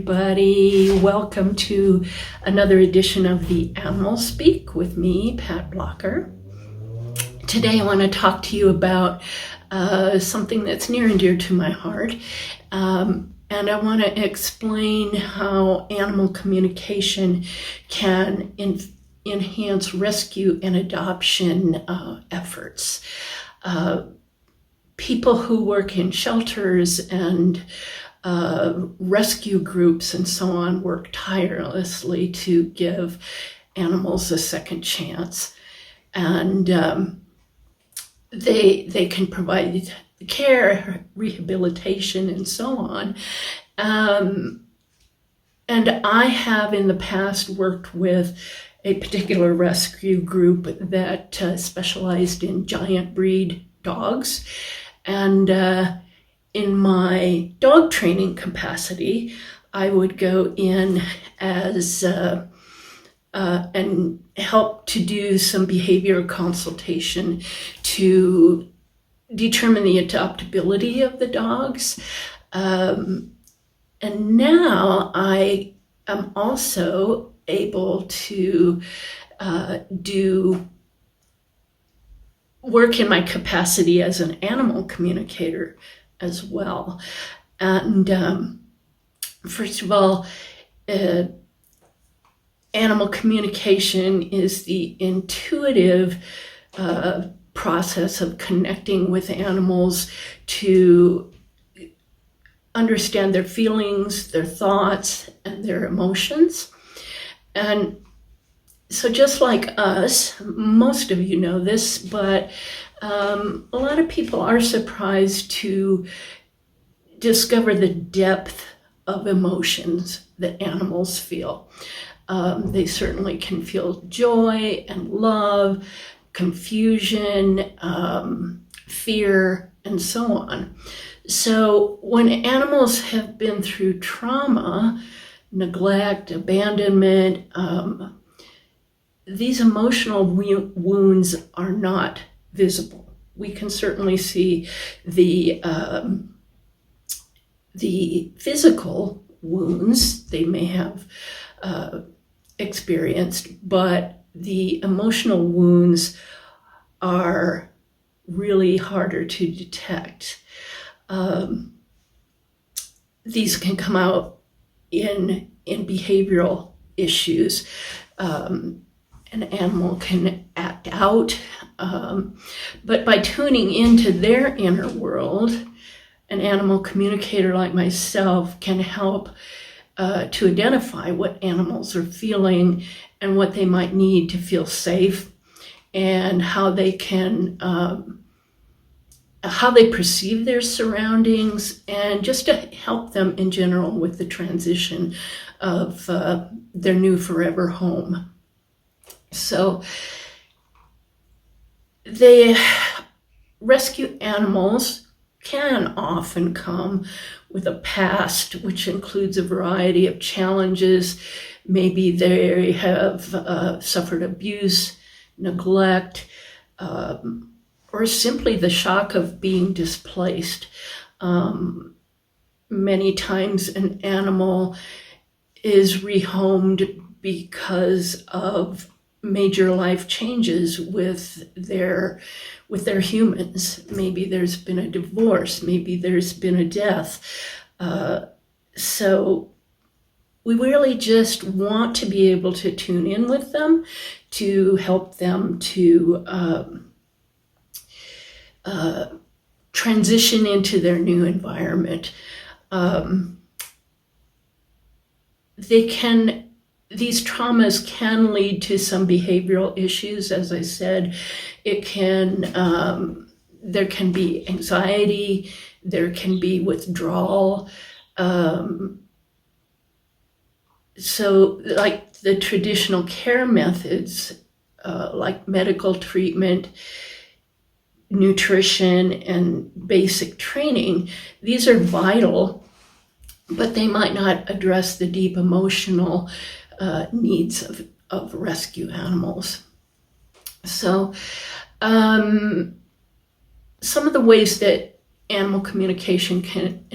everybody. Welcome to another edition of the Animal Speak with me, Pat Blocker. Today I want to talk to you about something that's near and dear to my heart. And I want to explain how animal communication can enhance rescue and adoption efforts. People who work in shelters and rescue groups and so on work tirelessly to give animals a second chance, and they can provide care, rehabilitation, and so on. And I have in the past worked with a particular rescue group that specialized in giant breed dogs, and in my dog training capacity, I would go in as and help to do some behavioral consultation to determine the adoptability of the dogs. And now I am also able to do work in my capacity as an animal communicator as well. And first of all, animal communication is the intuitive process of connecting with animals to understand their feelings, their thoughts, and their emotions. And so just like us, most of you know this, but a lot of people are surprised to discover the depth of emotions that animals feel. They certainly can feel joy and love, confusion, fear, and so on. So when animals have been through trauma, neglect, abandonment, these emotional wounds are not visible. We can certainly see the physical wounds they may have experienced, but the emotional wounds are really harder to detect. These can come out in behavioral issues. An animal can act out, but by tuning into their inner world, an animal communicator like myself can help to identify what animals are feeling and what they might need to feel safe, and how they can how they perceive their surroundings, and just to help them in general with the transition of their new forever home. So the rescue animals can often come with a past which includes a variety of challenges. Maybe they have suffered abuse, neglect, or simply the shock of being displaced. Many times an animal is rehomed because of major life changes with their humans. Maybe there's been a divorce, maybe there's been a death. So we really just want to be able to tune in with them to help them to transition into their new environment. These traumas can lead to some behavioral issues. As I said, it can, there can be anxiety, there can be withdrawal. So like the traditional care methods, like medical treatment, nutrition, and basic training, these are vital, but they might not address the deep emotional needs of rescue animals. So some of the ways that animal communication can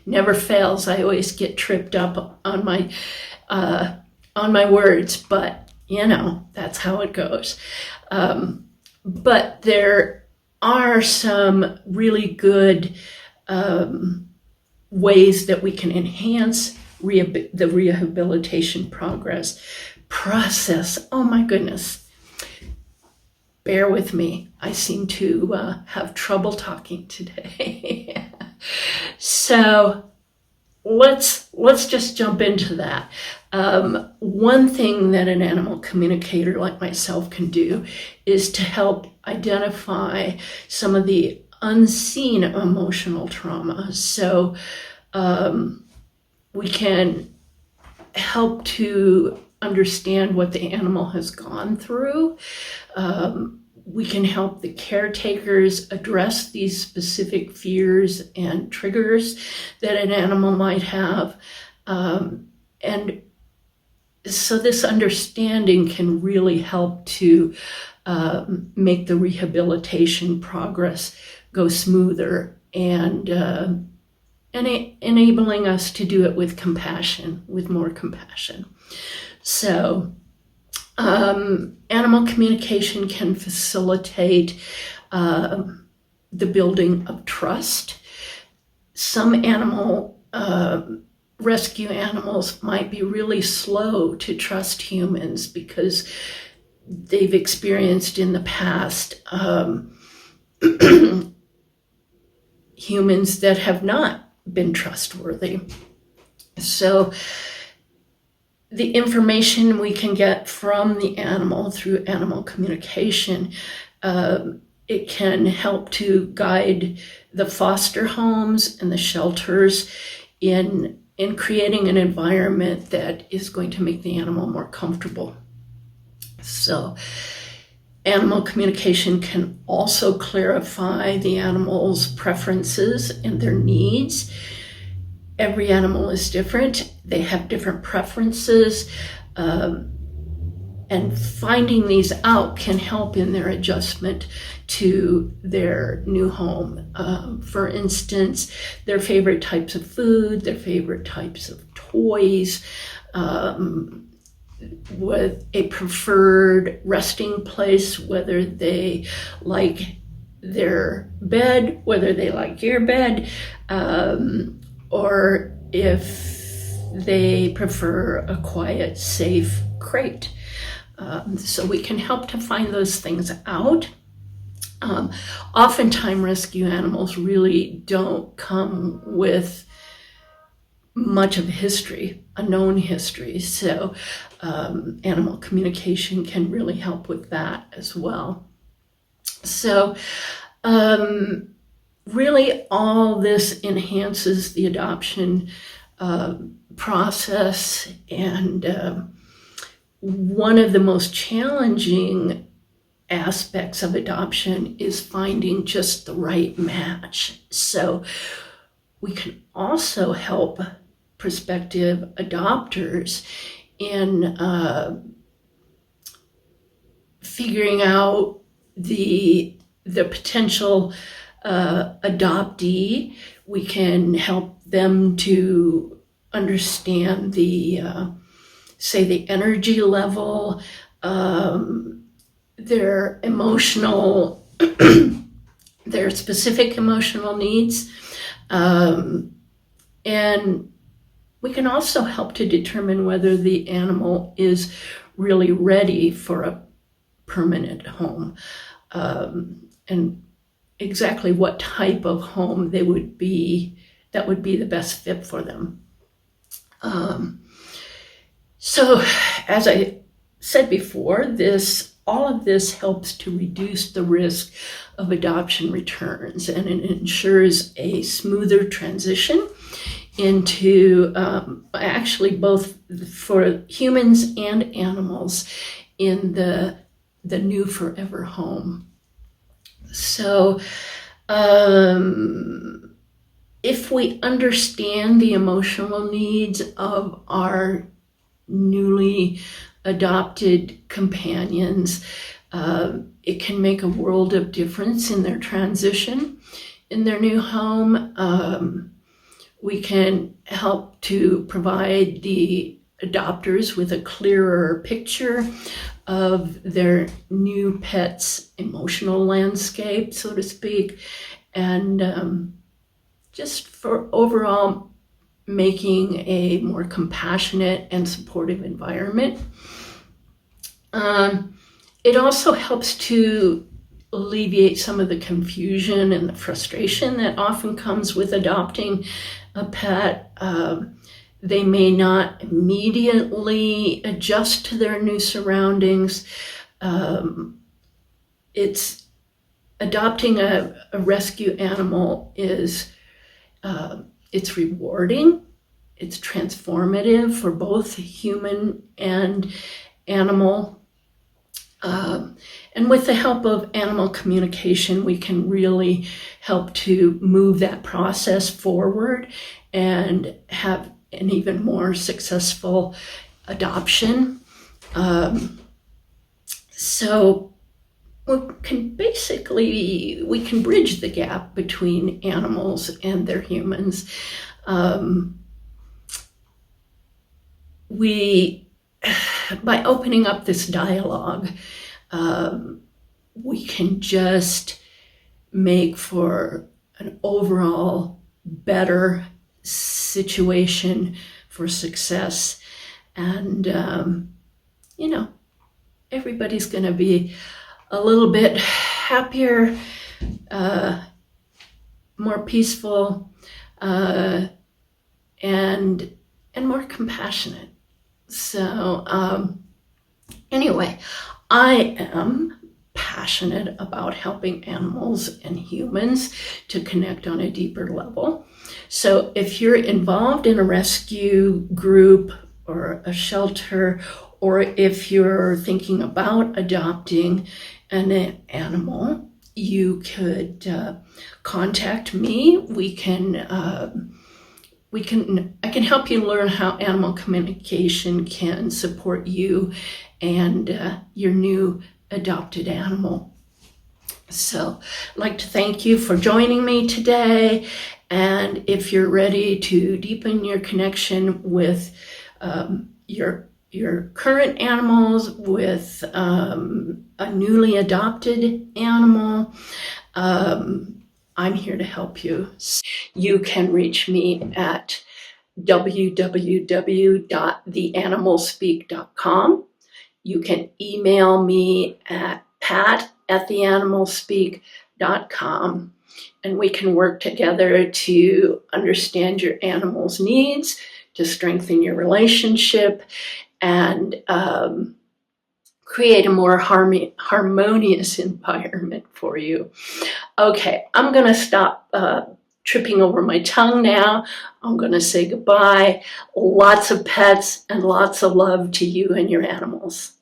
never fails. I always get tripped up on my words, but that's how it goes. But there are some really good ways that we can enhance the rehabilitation process. Oh my goodness. Bear with me. I seem to have trouble talking today. So let's just jump into that. One thing that an animal communicator like myself can do is to help identify some of the unseen emotional trauma. So we can help to understand what the animal has gone through. We can help the caretakers address these specific fears and triggers that an animal might have. And so this understanding can really help to make the rehabilitation progress go smoother and enabling us to do it with compassion, with more compassion. So animal communication can facilitate the building of trust. Some rescue animals might be really slow to trust humans because they've experienced in the past humans that have not been trustworthy. So the information we can get from the animal through animal communication, it can help to guide the foster homes and the shelters in creating an environment that is going to make the animal more comfortable. So animal communication can also clarify the animal's preferences and their needs. Every animal is different. They have different preferences. And finding these out can help in their adjustment to their new home. For instance, their favorite types of food, their favorite types of toys, with a preferred resting place, whether they like their bed, whether they like your bed, or if they prefer a quiet, safe crate. So we can help to find those things out. Oftentimes rescue animals really don't come with much of history, a known history. So animal communication can really help with that as well. So really all this enhances the adoption process, and one of the most challenging aspects of adoption is finding just the right match. So we can also help prospective adopters in figuring out the potential adoptee. We can help them to understand the energy level, their emotional, their specific emotional needs. And we can also help to determine whether the animal is really ready for a permanent home, and exactly what type of home that would be the best fit for them. So as I said before, all of this helps to reduce the risk of adoption returns, and it ensures a smoother transition into actually both for humans and animals in the new forever home. So if we understand the emotional needs of our newly adopted companions, it can make a world of difference in their transition in their new home. We can help to provide the adopters with a clearer picture of their new pet's emotional landscape, so to speak, and just for overall making a more compassionate and supportive environment. It also helps to alleviate some of the confusion and the frustration that often comes with adopting a pet. They may not immediately adjust to their new surroundings. It's adopting a rescue animal is it's rewarding, it's transformative for both human and animal. And with the help of animal communication, we can really help to move that process forward and have an even more successful adoption. So we can bridge the gap between animals and their humans. By opening up this dialogue, we can just make for an overall better situation for success. And, everybody's going to be a little bit happier, more peaceful, and more compassionate. So anyway, I am passionate about helping animals and humans to connect on a deeper level. So if you're involved in a rescue group or a shelter, or if you're thinking about adopting an animal, you could contact me. I can help you learn how animal communication can support you and your new adopted animal. So I'd like to thank you for joining me today. And if you're ready to deepen your connection with your current animals, with a newly adopted animal, I'm here to help you. You can reach me at www.theanimalspeak.com. You can email me at pat@theanimalspeak.com, and we can work together to understand your animal's needs, to strengthen your relationship, and create a more harmonious environment for you. Okay, I'm going to stop tripping over my tongue now. I'm going to say goodbye. Lots of pets and lots of love to you and your animals.